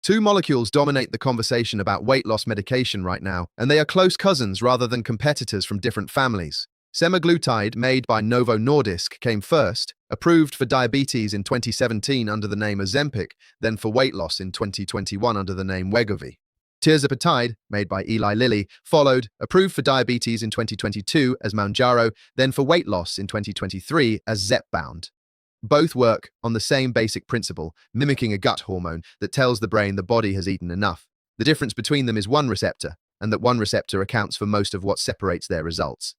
Two molecules dominate the conversation about weight loss medication right now, and they are close cousins rather than competitors from different families. Semaglutide, made by Novo Nordisk, came first, approved for diabetes in 2017 under the name Ozempic, then for weight loss in 2021 under the name Wegovy. Tirzepatide, made by Eli Lilly, followed, approved for diabetes in 2022 as Mounjaro, then for weight loss in 2023 as Zepbound. Both work on the same basic principle, mimicking a gut hormone that tells the brain the body has eaten enough. The difference between them is one receptor, and that one receptor accounts for most of what separates their results.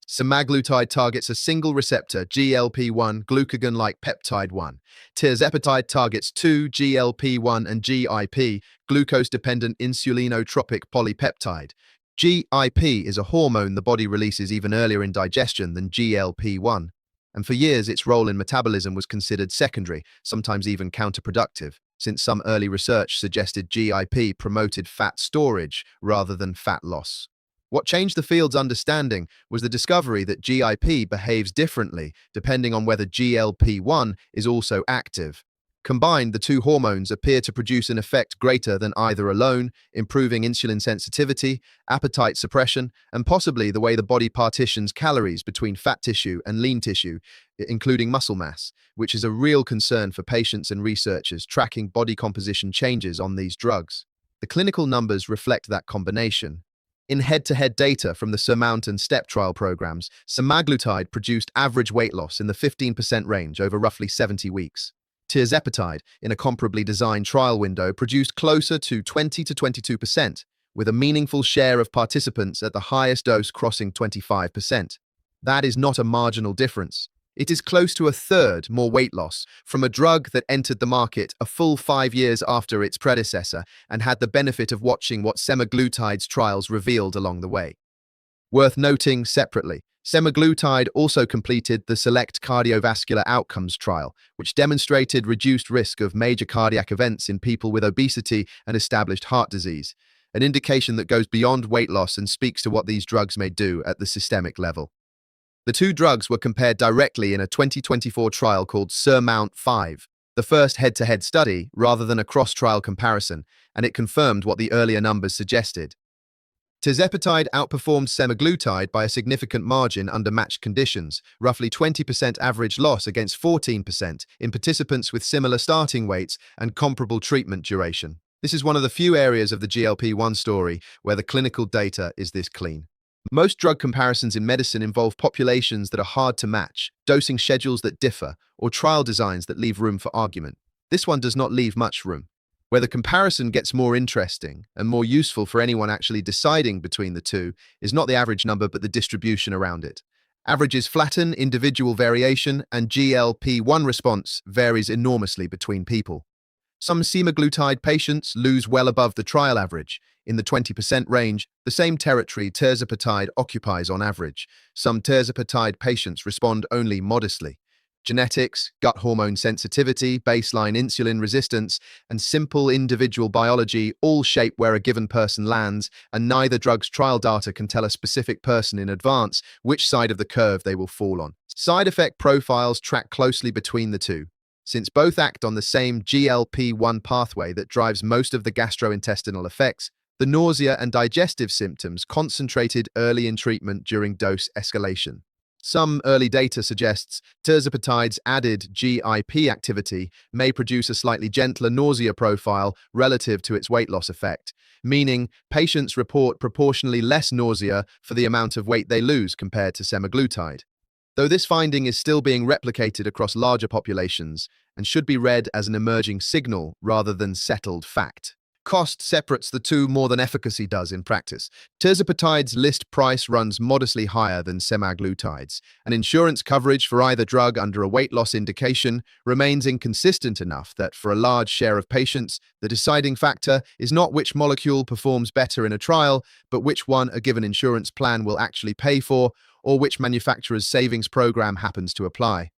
Semaglutide targets a single receptor, GLP-1, glucagon-like peptide 1. Tirzepatide targets 2, GLP-1 and GIP, glucose-dependent insulinotropic polypeptide. GIP is a hormone the body releases even earlier in digestion than GLP-1. And for years, its role in metabolism was considered secondary, sometimes even counterproductive, since some early research suggested GIP promoted fat storage rather than fat loss. What changed the field's understanding was the discovery that GIP behaves differently depending on whether GLP-1 is also active. Combined, the two hormones appear to produce an effect greater than either alone, improving insulin sensitivity, appetite suppression, and possibly the way the body partitions calories between fat tissue and lean tissue, including muscle mass, which is a real concern for patients and researchers tracking body composition changes on these drugs. The clinical numbers reflect that combination. In head-to-head data from the surmount and STEP trial programs, semaglutide produced average weight loss in the 15% range over roughly 70 weeks. Tirzepatide, in a comparably designed trial window, produced closer to 20 to 22%, with a meaningful share of participants at the highest dose crossing 25%. That is not a marginal difference. It is close to a third more weight loss from a drug that entered the market a full 5 years after its predecessor and had the benefit of watching what semaglutide's trials revealed along the way. Worth noting separately, semaglutide also completed the Select Cardiovascular Outcomes trial, which demonstrated reduced risk of major cardiac events in people with obesity and established heart disease, an indication that goes beyond weight loss and speaks to what these drugs may do at the systemic level. The two drugs were compared directly in a 2024 trial called Surmount 5, the first head-to-head study rather than a cross-trial comparison, and it confirmed what the earlier numbers suggested. Tirzepatide outperformed semaglutide by a significant margin under matched conditions, roughly 20% average loss against 14% in participants with similar starting weights and comparable treatment duration. This is one of the few areas of the GLP-1 story where the clinical data is this clean. Most drug comparisons in medicine involve populations that are hard to match, dosing schedules that differ, or trial designs that leave room for argument. This one does not leave much room. Where the comparison gets more interesting and more useful for anyone actually deciding between the two is not the average number but the distribution around it. Averages flatten individual variation, and GLP-1 response varies enormously between people. Some semaglutide patients lose well above the trial average, in the 20% range, the same territory tirzepatide occupies on average. Some tirzepatide patients respond only modestly. Genetics, gut hormone sensitivity, baseline insulin resistance, and simple individual biology all shape where a given person lands, and neither drug's trial data can tell a specific person in advance which side of the curve they will fall on. Side effect profiles track closely between the two. Since both act on the same GLP-1 pathway that drives most of the gastrointestinal effects, the nausea and digestive symptoms concentrated early in treatment during dose escalation. Some early data suggests tirzepatide's added GIP activity may produce a slightly gentler nausea profile relative to its weight loss effect, meaning patients report proportionally less nausea for the amount of weight they lose compared to semaglutide. Though this finding is still being replicated across larger populations and should be read as an emerging signal rather than settled fact. Cost separates the two more than efficacy does in practice. Tirzepatide's list price runs modestly higher than semaglutide's, and insurance coverage for either drug under a weight loss indication remains inconsistent enough that for a large share of patients, the deciding factor is not which molecule performs better in a trial, but which one a given insurance plan will actually pay for, or which manufacturer's savings program happens to apply.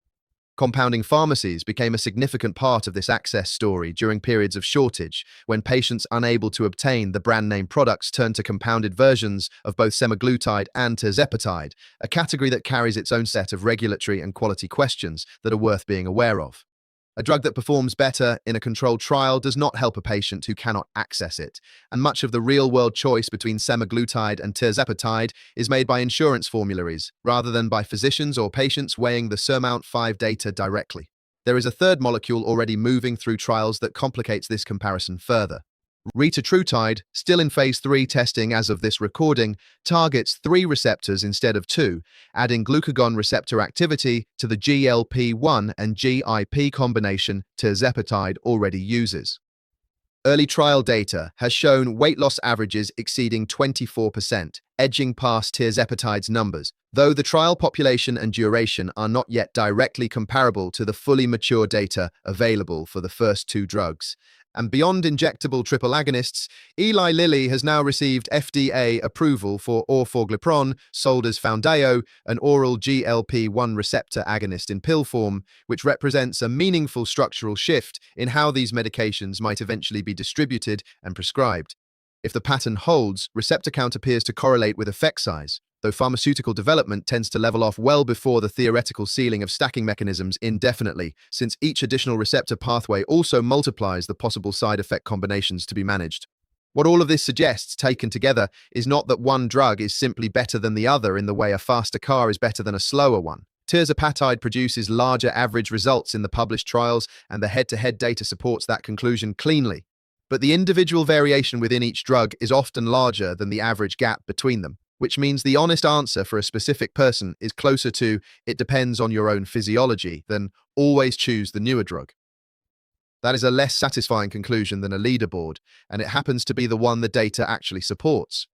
Compounding pharmacies became a significant part of this access story during periods of shortage, when patients unable to obtain the brand-name products turned to compounded versions of both semaglutide and tirzepatide, a category that carries its own set of regulatory and quality questions that are worth being aware of. A drug that performs better in a controlled trial does not help a patient who cannot access it, and much of the real-world choice between semaglutide and tirzepatide is made by insurance formularies, rather than by physicians or patients weighing the surmount 5 data directly. There is a third molecule already moving through trials that complicates this comparison further. Retatrutide, still in phase 3 testing as of this recording, targets 3 receptors instead of 2, adding glucagon receptor activity to the GLP-1 and GIP combination Tirzepatide already uses. Early trial data has shown weight loss averages exceeding 24%, edging past Tirzepatide's numbers, though the trial population and duration are not yet directly comparable to the fully mature data available for the first 2 drugs. And beyond injectable triple agonists, Eli Lilly has now received FDA approval for orforglipron, sold as Foundayo, an oral GLP-1 receptor agonist in pill form, which represents a meaningful structural shift in how these medications might eventually be distributed and prescribed. If the pattern holds, receptor count appears to correlate with effect size, though pharmaceutical development tends to level off well before the theoretical ceiling of stacking mechanisms indefinitely, since each additional receptor pathway also multiplies the possible side effect combinations to be managed. What all of this suggests, taken together, is not that one drug is simply better than the other in the way a faster car is better than a slower one. Tirzepatide produces larger average results in the published trials, and the head-to-head data supports that conclusion cleanly. But the individual variation within each drug is often larger than the average gap between them, which means the honest answer for a specific person is closer to "it depends on your own physiology" than "always choose the newer drug." That is a less satisfying conclusion than a leaderboard, and it happens to be the one the data actually supports.